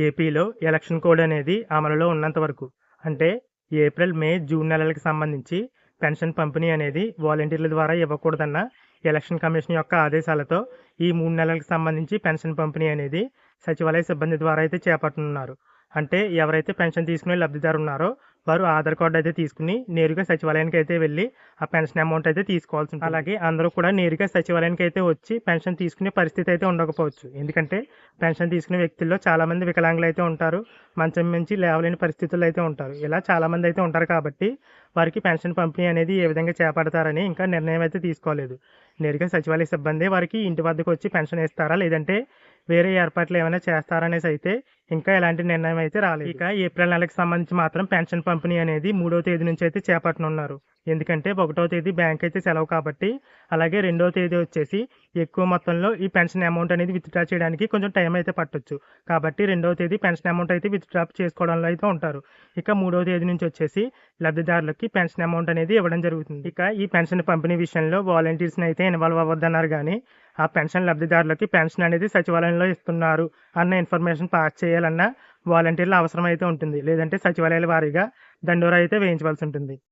ఏపీలో election code అనేది అమలులో ఉన్నంత వరకు అంటే ఏప్రిల్, మే, జూన్ నెలలకు సంబంధించి పెన్షన్ పంపిణీ అనేది వాలంటీర్ల ద్వారా ఇవ్వకూడదన్న ఎలక్షన్ కమిషన్ యొక్క ఆదేశాలతో ఈ 3 నెలలకు సంబంధించి పెన్షన్ పంపిణీ అనేది సచివాలయ సిబ్బంది ద్వారా అయితే చేపట్టనున్నారు. అంటే ఎవరైతే పెన్షన్ తీసుకునే లబ్ధిదారు ఉన్నారో వారు ఆధార్ కార్డు అయితే తీసుకుని నేరుగా సచివాలయానికి అయితే వెళ్ళి ఆ పెన్షన్ అమౌంట్ అయితే తీసుకోవాల్సి ఉంటుంది. అలాగే అందరూ కూడా నేరుగా సచివాలయానికి అయితే వచ్చి పెన్షన్ తీసుకునే పరిస్థితి అయితే ఉండకపోవచ్చు. ఎందుకంటే పెన్షన్ తీసుకునే వ్యక్తుల్లో చాలామంది వికలాంగులు అయితే ఉంటారు, మంచం నుంచి లేవలేని పరిస్థితుల్లో అయితే ఉంటారు. ఇలా చాలామంది అయితే ఉంటారు కాబట్టి వారికి పెన్షన్ పంపిణీ అనేది ఏ విధంగా చేపడతారని ఇంకా నిర్ణయం అయితే తీసుకోలేదు. నేరుగా సచివాలయ సిబ్బంది వారికి ఇంటి వద్దకు వచ్చి పెన్షన్ ఇస్తారా, లేదంటే వేరే ఏర్పాట్లు ఏమైనా చేస్తారనేసి అయితే ఇంకా ఎలాంటి నిర్ణయం అయితే రాలేదు. ఇక ఏప్రిల్ నెలకు సంబంధించి మాత్రం పెన్షన్ పంపిణీ అనేది 3వ తేదీ నుంచి అయితే చేపట్టనున్నారు. ఎందుకంటే 1వ తేదీ బ్యాంక్ అయితే సెలవు కాబట్టి, అలాగే 2వ తేదీ వచ్చేసి ఎక్కువ మొత్తంలో ఈ పెన్షన్ అమౌంట్ అనేది విత్డ్రా చేయడానికి కొంచెం టైం అయితే పట్టొచ్చు. కాబట్టి 2వ తేదీ పెన్షన్ అమౌంట్ అయితే విత్డ్రా చేసుకోవడంలో అయితే ఉంటారు. ఇక 3వ తేదీ నుంచి వచ్చేసి లబ్ధిదారులకి పెన్షన్ అమౌంట్ అనేది ఇవ్వడం జరుగుతుంది. ఇక ఈ పెన్షన్ పంపిణీ విషయంలో వాలంటీర్స్ని అయితే ఇన్వాల్వ్ అవ్వద్దన్నారు, కానీ ఆ పెన్షన్ లబ్ధిదారులకి పెన్షన్ అనేది సచివాలయంలో ఇస్తున్నారు అన్న ఇన్ఫర్మేషన్ పాస్ చేయాలన్నా వాలంటీర్ల అవసరం అయితే ఉంటుంది. లేదంటే సచివాలయాల వారీగా దండోరా అయితే వేయించవలసి ఉంటుంది.